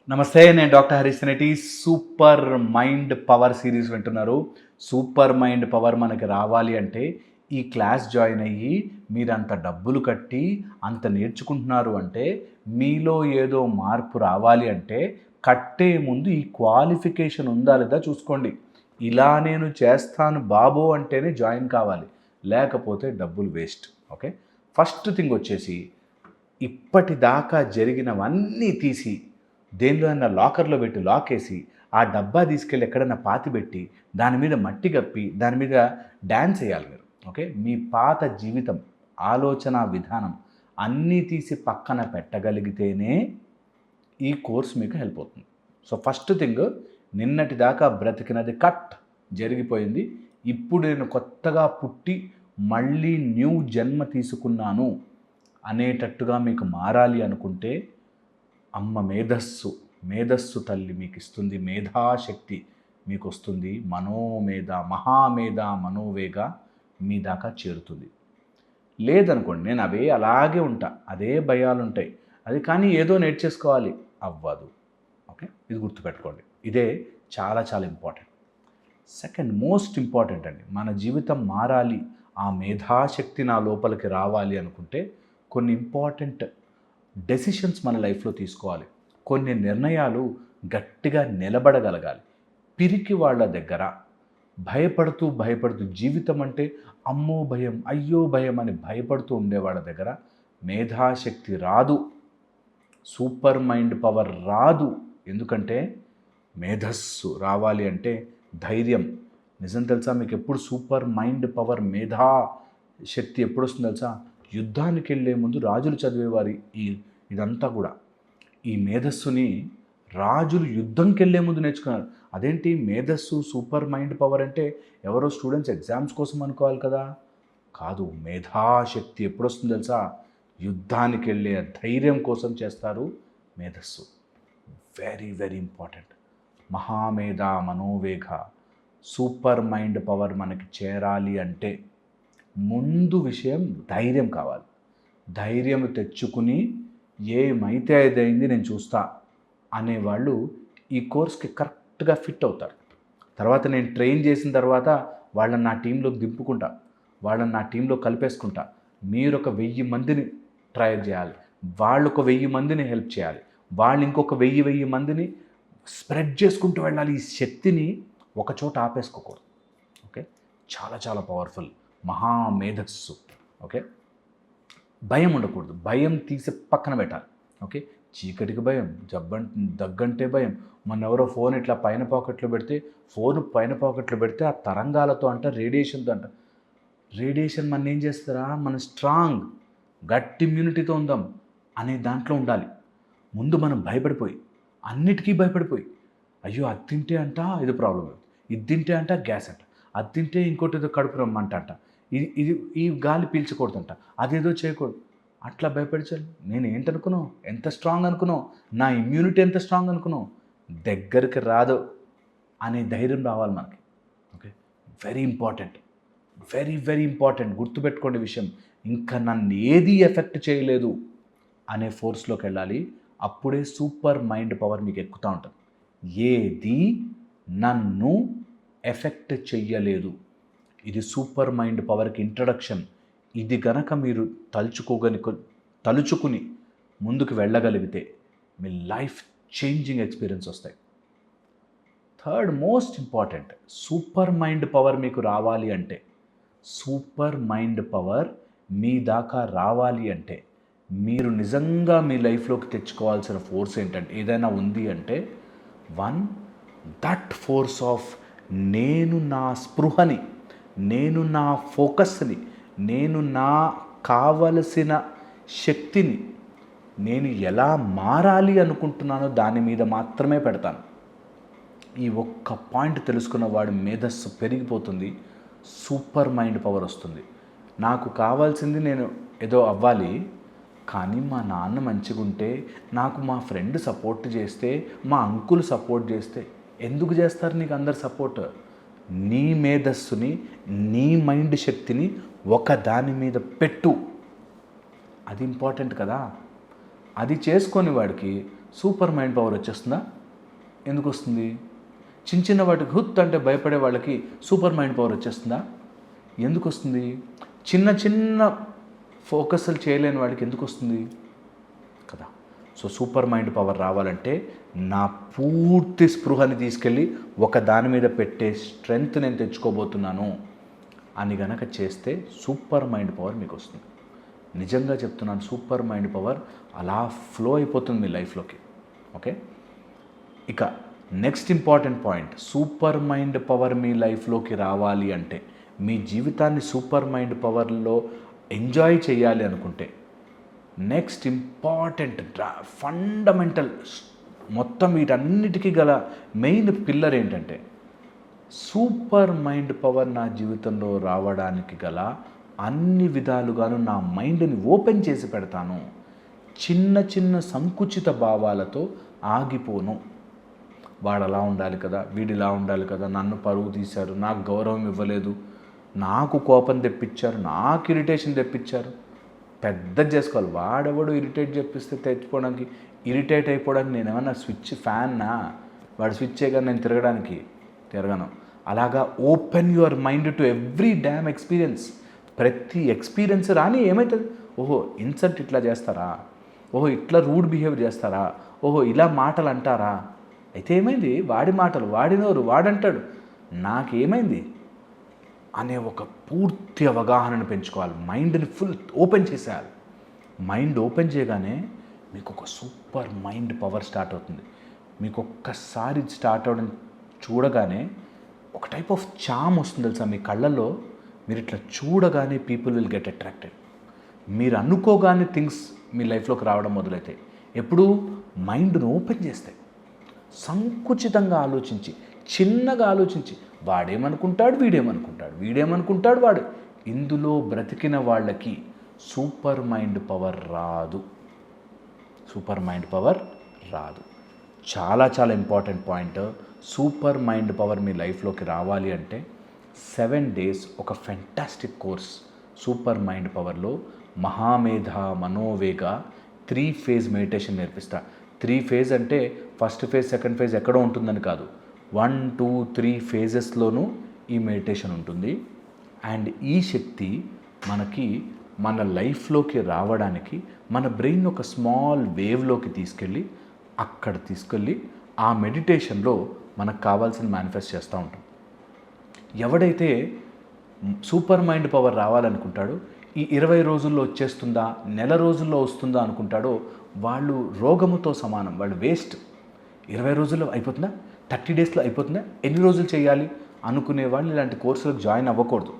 నమస్తే, నేను doctor Harish Seneti. Super mind power series వింటున్నారు. సూపర్ మైండ్ పవర్ మనకి రావాలి అంటే ఈ క్లాస్ జాయిన్ అయ్యి మీరంత డబ్బులు కట్టి అంత నేర్చుకుంటున్నారు అంటే మీలో ఏదో మార్పు రావాలి అంటే కట్టే ముందు ఈ క్వాలిఫికేషన్ ఉందా లేదా చూసుకోండి. ఇలా నేను చేస్తాను బాబు అంటేనే జాయిన్ కావాలి, లేకపోతే డబ్బులు వేస్ట్. ఓకే, ఫస్ట్ థింగ్ వచ్చేసి ఇప్పటిదాకా జరిగినవన్నీ తీసి దేనిలో అన్నా లాకర్లో పెట్టి లాక్ వేసి ఆ డబ్బా తీసుకెళ్ళి ఎక్కడన్నా పాతి పెట్టి దాని మీద మట్టి కప్పి దాని మీద డ్యాన్స్ వేయాలి మీరు. ఓకే, మీ పాత జీవితం, ఆలోచన విధానం అన్నీ తీసి పక్కన పెట్టగలిగితేనే ఈ కోర్స్ మీకు హెల్ప్ అవుతుంది. సో ఫస్ట్ థింగ్, నిన్నటి దాకా బ్రతికినది కట్, జరిగిపోయింది. ఇప్పుడు నేను కొత్తగా పుట్టి మళ్ళీ న్యూ జన్మ తీసుకున్నాను అనేటట్టుగా మీకు మారాలి అనుకుంటే అమ్మ మేధస్సు తల్లి మీకు ఇస్తుంది, మేధాశక్తి మీకు వస్తుంది. మనోమేధ మహామేధ మనోవేగ మీ దాకా చేరుతుంది. లేదనుకోండి, నేను అవే అలాగే ఉంటా, అదే భయాలు ఉంటాయి, అది కానీ ఏదో నేర్చేసుకోవాలి, అవ్వదు. ఓకే, ఇది గుర్తుపెట్టుకోండి. ఇదే చాలా చాలా ఇంపార్టెంట్. సెకండ్ మోస్ట్ ఇంపార్టెంట్ అండి, మన జీవితం మారాలి, ఆ మేధాశక్తి నా లోపలికి రావాలి అనుకుంటే కొన్ని ఇంపార్టెంట్ డెసిషన్స్ మన లైఫ్లో తీసుకోవాలి. కొన్ని నిర్ణయాలు గట్టిగా నిలబడగలగాలి. పిరికి వాళ్ళ దగ్గర భయపడుతూ జీవితం అంటే అమ్మో భయం, అయ్యో భయం అని భయపడుతూ ఉండేవాళ్ళ దగ్గర మేధాశక్తి రాదు, సూపర్ మైండ్ పవర్ రాదు. ఎందుకంటే మేధస్సు రావాలి అంటే ధైర్యం. నిజం తెలుసా మీకు, ఎప్పుడు సూపర్ మైండ్ పవర్ మేధా శక్తి ఎప్పుడు వస్తుందో తెలుసా? యుద్ధానికి వెళ్ళే ముందు రాజులు చదివేవారి ఇదంతా కూడా ఈ మేధస్సుని రాజులు యుద్ధంకి వెళ్ళే ముందు నేర్చుకున్నారు. అదేంటి మేధస్సు సూపర్ మైండ్ పవర్ అంటే ఎవరో స్టూడెంట్స్ ఎగ్జామ్స్ కోసం అనుకోవాలి కదా? కాదు, మేధాశక్తి ఎప్పుడు వస్తుందో తెలుసా? యుద్ధానికి వెళ్ళే ధైర్యం కోసం చేస్తారు మేధస్సు. Very very important. మహామేధ మనోవేగ సూపర్ మైండ్ పవర్ మనకి చేరాలి అంటే ముందు విషయం ధైర్యం కావాలి. ధైర్యం తెచ్చుకుని ఏమైతే అదైంది నేను చూస్తా అనేవాళ్ళు ఈ కోర్స్కి కరెక్ట్గా ఫిట్ అవుతారు. తర్వాత నేను ట్రైన్ చేసిన తర్వాత వాళ్ళని నా టీంలోకి దింపుకుంటా, వాళ్ళని నా టీంలో కలిపేసుకుంటా. మీరు ఒక 1000 మందిని ట్రయల్ చేయాలి, వాళ్ళు ఒక 1000 మందిని హెల్ప్ చేయాలి, వాళ్ళు ఇంకొక 1000 మందిని స్ప్రెడ్ చేసుకుంటూ వెళ్ళాలి. ఈ శక్తిని ఒక చోట ఆపేసుకోకూడదు. ఓకే, చాలా చాలా పవర్ఫుల్ మహామేధస్సు. ఓకే, భయం ఉండకూడదు, భయం తీసి పక్కన పెట్టాలి. ఓకే, చీకటికి భయం, దగ్గంటే భయం. మొన్న ఎవరో ఫోన్ ఇట్లా పైన పాకెట్లో పెడితే ఆ తరంగాలతో అంట, రేడియేషన్తో అంట. రేడియేషన్ మన ఏం చేస్తారా? మన స్ట్రాంగ్ గట్టి ఇమ్యూనిటీతో ఉందాం అనే దాంట్లో ఉండాలి. ముందు మనం అన్నిటికీ భయపడిపోయి అయ్యో అది తింటే అంట ఇది ప్రాబ్లం, ఇది తింటే అంట గ్యాస్ అంట, అది తింటే ఇంకోటి ఏదో కడుపు రమ్మంట అంట, ఇది ఈ గాలి పీల్చకూడదంట, అదేదో చేయకూడదు. అట్లా భయపడిచాలి. నేను ఏంటనుకున్నావు, ఎంత స్ట్రాంగ్ అనుకున్నావు, నా ఇమ్యూనిటీ ఎంత స్ట్రాంగ్ అనుకున్నావు, దగ్గరికి రాదు అనే ధైర్యం రావాలి మనకి. Okay, very important, very very important. గుర్తుపెట్టుకోండి విషయం, ఇంకా నన్ను ఏది ఎఫెక్ట్ చేయలేదు అనే ఫోర్స్లోకి వెళ్ళాలి. అప్పుడే సూపర్ మైండ్ పవర్ మీకు ఎక్కుతూ ఉంటుంది. ఏది నన్ను ఎఫెక్ట్ చెయ్యలేదు, ఇది సూపర్ మైండ్ పవర్కి ఇంట్రడక్షన్. ఇది గనక మీరు తలుచుకుని ముందుకు వెళ్ళగలిగితే మీ లైఫ్ చేంజింగ్ ఎక్స్పీరియన్స్ వస్తాయి. Third most important, super mind power మీకు రావాలి అంటే, సూపర్ మైండ్ పవర్ మీ దాకా రావాలి అంటే మీరు నిజంగా మీ లైఫ్లోకి తెచ్చుకోవాల్సిన ఫోర్స్ ఏంటంటే, ఏదైనా ఉంది అంటే, వన్, దట్ ఫోర్స్ ఆఫ్ నేను నా స్పృహని, నేను నా ఫోకస్ని, నేను నా కావలసిన శక్తిని నేను ఎలా మారాలి అనుకుంటున్నానో దాని మీద మాత్రమే పెడతాను. ఈ ఒక్క పాయింట్ తెలుసుకున్న వాడి మేధస్సు పెరిగిపోతుంది, సూపర్ మైండ్ పవర్ వస్తుంది. నాకు కావాల్సింది నేను ఏదో అవ్వాలి, కానీ మా నాన్న మంచిగా ఉంటే, నాకు మా ఫ్రెండ్ సపోర్ట్ చేస్తే, మా అంకుల్ సపోర్ట్ చేస్తే, ఎందుకు చేస్తారు నీకు అందరు సపోర్ట్? నీ మేధస్సుని, నీ మైండ్ శక్తిని ఒక దాని మీద పెట్టు, అది ఇంపార్టెంట్ కదా. అది చేసుకొని వాడికి సూపర్ మైండ్ పవర్ వచ్చేస్తుందా? ఎందుకు వస్తుంది? చిన్న చిన్న వాటికి హుత్ అంటే భయపడే వాళ్ళకి సూపర్ మైండ్ పవర్ వచ్చేస్తుందా? ఎందుకు వస్తుంది? చిన్న చిన్న ఫోకస్లు చేయలేని వాడికి ఎందుకు వస్తుంది కదా? సో సూపర్ మైండ్ పవర్ రావాలంటే నా పూర్తి స్పృహని తీసుకెళ్ళి ఒక దాని మీద పెట్టే స్ట్రెంగ్త్ నేను తెచ్చుకోబోతున్నాను అని గనక చేస్తే సూపర్ మైండ్ పవర్ మీకు వస్తుంది. నిజంగా చెప్తున్నాను, సూపర్ మైండ్ పవర్ అలా ఫ్లో అయిపోతుంది మీ లైఫ్లోకి. ఓకే, ఇక next important point, super mind power మీ లైఫ్లోకి రావాలి అంటే, మీ జీవితాన్ని సూపర్ మైండ్ పవర్లో ఎంజాయ్ చేయాలి అనుకుంటే, నెక్స్ట్ ఇంపార్టెంట్ ఫండమెంటల్ మొత్తం వీటన్నిటికీ గల మెయిన్ పిల్లర్ ఏంటంటే, సూపర్ మైండ్ పవర్ నా జీవితంలో రావడానికి గల అన్ని విధాలుగాను నా మైండ్ని ఓపెన్ చేసి పెడతాను. చిన్న చిన్న సంకుచిత భావాలతో ఆగిపోను. వాడు అలా ఉండాలి కదా, వీడిలా ఉండాలి కదా, నన్ను పరువు తీశారు, నాకు గౌరవం ఇవ్వలేదు, నాకు కోపం తెప్పించారు, నాకు ఇరిటేషన్ తెప్పించారు, పెద్ద చేసుకోవాలి. వాడెవడు ఇరిటేట్ చెప్పిస్తే తెచ్చుకోవడానికి, ఇరిటేట్ అయిపోవడానికి నేను ఏమన్నా స్విచ్ ఫ్యాన్నా? వాడు స్విచ్ చేయగా నేను తిరగను. అలాగా open your mind to every dam experience. ప్రతి ఎక్స్పీరియన్స్ రాని ఏమవుతుంది? ఓహో ఇన్సల్ట్ ఇట్లా చేస్తారా, ఓహో ఇట్లా రూడ్ బిహేవ్ చేస్తారా, ఓహో ఇలా మాటలు అంటారా, అయితే ఏమైంది, వాడి మాటలు వాడినోరు వాడంటాడు, నాకేమైంది అనే ఒక పూర్తి అవగాహనను పెంచుకోవాలి. మైండ్ని ఫుల్ ఓపెన్ చేసేయాలి. మైండ్ ఓపెన్ చేయగానే మీకు ఒక సూపర్ మైండ్ పవర్ స్టార్ట్ అవుతుంది. మీకు ఒక్కసారి స్టార్ట్ అవ్వడం చూడగానే ఒక టైప్ ఆఫ్ చామ్ వస్తుంది తెలుసా మీ కళ్ళల్లో. మీరు ఇట్లా చూడగానే పీపుల్ విల్ గెట్ అట్రాక్టెడ్. మీరు అనుకోగానే థింగ్స్ మీ లైఫ్లోకి రావడం మొదలవుతాయి. ఎప్పుడు మైండ్ను ఓపెన్ చేస్తే, సంకుచితంగా ఆలోచించి, చిన్నగా ఆలోచించి, వాడేమనుకుంటాడు, వీడేమనుకుంటాడు వాడు, ఇందులో బ్రతికిన వాళ్ళకి సూపర్ మైండ్ పవర్ రాదు. చాలా చాలా important point. Super mind power మీ లైఫ్లోకి రావాలి అంటే 7 days ఒక ఫెంటాస్టిక్ కోర్స్ సూపర్ మైండ్ పవర్లో మహామేధ మనోవేగ 3 phase మెడిటేషన్ నేర్పిస్తా. 3 phase అంటే ఫస్ట్ ఫేజ్, సెకండ్ ఫేజ్ ఎక్కడో ఉంటుందని కాదు, 1, 2, 3 phases ఈ మెడిటేషన్ ఉంటుంది. అండ్ ఈ శక్తి మనకి మన లైఫ్లోకి రావడానికి మన బ్రెయిన్ ఒక స్మాల్ వేవ్లోకి తీసుకెళ్ళి ఆ మెడిటేషన్లో మనకు కావాల్సిన మేనిఫెస్ట్ చేస్తూ ఉంటాం. ఎవడైతే సూపర్ మైండ్ పవర్ రావాలనుకుంటాడో, ఈ 20 రోజుల్లో వచ్చేస్తుందా, నెల రోజుల్లో వస్తుందా అనుకుంటాడో, వాళ్ళు రోగముతో సమానం, వాళ్ళు వేస్ట్. 20 రోజుల్లో అయిపోతుందా, 30 daysలో అయిపోతుందా, ఎన్ని రోజులు చేయాలి అనుకునే వాళ్ళు ఇలాంటి కోర్సులకు జాయిన్ అవ్వకూడదు.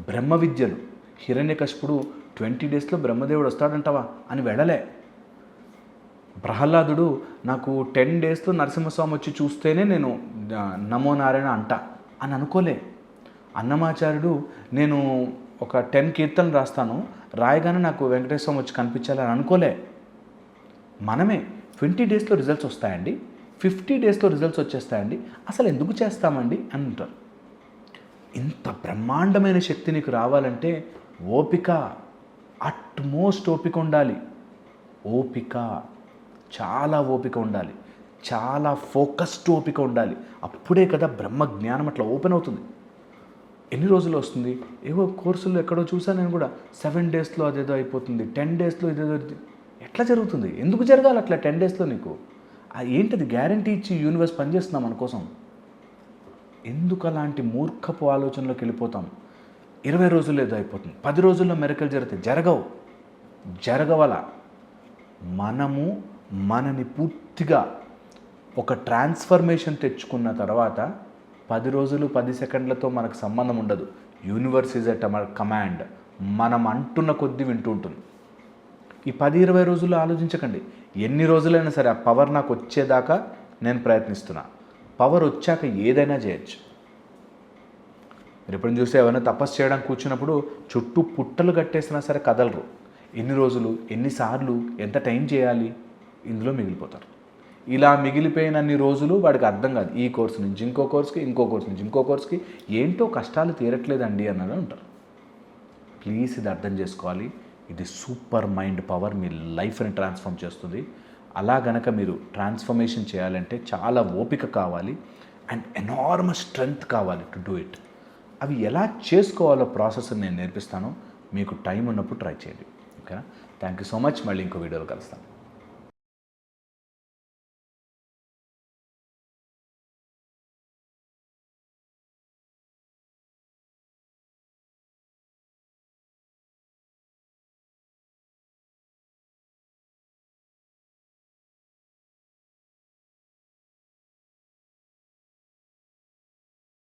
బ్రహ్మ విద్యలు, హిరణ్యకశిపుడు 20 daysలో బ్రహ్మదేవుడు వస్తాడంటావా అని వెళ్ళలే. ప్రహ్లాదుడు నాకు 10 daysలో నరసింహస్వామి వచ్చి చూస్తేనే నేను నమో నారాయణ అంటా అని అనుకోలే. అన్నమాచార్యుడు నేను ఒక 10 కీర్తనలు రాస్తాను, రాయగానే నాకు వెంకటేశ్వర స్వామి వచ్చి కనిపించాలని అనుకోలే. మనమే 20 daysలో రిజల్ట్స్ వస్తాయండి, 50 daysలో రిజల్ట్స్ వచ్చేస్తాయండి, అసలు ఎందుకు చేస్తామండి అని అంటారు. ఇంత బ్రహ్మాండమైన శక్తి నీకు రావాలంటే ఓపిక, అట్మోస్ట్ ఓపిక ఉండాలి. చాలా ఓపిక ఉండాలి, చాలా ఫోకస్డ్ ఓపిక ఉండాలి. అప్పుడే కదా బ్రహ్మ జ్ఞానం అట్లా ఓపెన్ అవుతుంది. ఎన్ని రోజులు వస్తుంది? ఏవో కోర్సుల్లో ఎక్కడో చూసాను నేను కూడా, 7 daysలో అదేదో అయిపోతుంది, 10 daysలో ఇదేదో. ఎట్లా జరుగుతుంది? ఎందుకు జరగాలి అట్లా 10 daysలో? నీకు ఏంటిది గ్యారంటీ ఇచ్చి యూనివర్స్ పనిచేస్తుందా మన కోసం? ఎందుకు అలాంటి మూర్ఖపు ఆలోచనలోకి వెళ్ళిపోతాం? 20 రోజుల్లో ఏదో అయిపోతుంది, 10 రోజుల్లో మెరకలు జరిగితే జరగవలా. మనము మనని పూర్తిగా ఒక ట్రాన్స్ఫర్మేషన్ తెచ్చుకున్న తర్వాత 10 రోజులు 10 సెకండ్లతో మనకు సంబంధం ఉండదు. Universe is at our command. మనం అంటున్న కొద్దీ వింటూ ఉంటుంది. ఈ 10-20 రోజుల్లో ఆలోచించకండి. ఎన్ని రోజులైనా సరే ఆ పవర్ నాకు వచ్చేదాకా నేను ప్రయత్నిస్తున్నా. పవర్ వచ్చాక ఏదైనా చేయొచ్చు. మీరు ఎప్పుడైనా చూస్తే ఏమైనా తపస్సు చేయడానికి కూర్చున్నప్పుడు చుట్టూ పుట్టలు కట్టేసినా సరే కదలరు. ఎన్ని రోజులు, ఎన్నిసార్లు, ఎంత టైం చేయాలి, ఇందులో మిగిలిపోతారు. ఇలా మిగిలిపోయినన్ని రోజులు వాడికి అర్థం కాదు. ఈ కోర్సు నుంచి ఇంకో కోర్సుకి, ఇంకో కోర్సు నుంచి ఇంకో కోర్సుకి, ఏంటో కష్టాలు తీరట్లేదండి అన్నది ఉంటారు. ప్లీజ్ ఇది అర్థం చేసుకోవాలి. ఇది సూపర్ మైండ్ పవర్ మీ లైఫ్ని ట్రాన్స్ఫార్మ్ చేస్తుంది. అలా గనక మీరు ట్రాన్స్ఫర్మేషన్ చేయాలంటే చాలా ఓపిక కావాలి అండ్ ఎనార్మస్ స్ట్రెంగ్త్ కావాలి టు డూ ఇట్. అవి ఎలా చేసుకోవాలో ప్రాసెస్ నేను నేర్పిస్తాను. మీకు టైం ఉన్నప్పుడు ట్రై చేయండి. ఓకేనా? Thank you so much. మళ్ళీ ఇంకో వీడియోలో కలుస్తాను.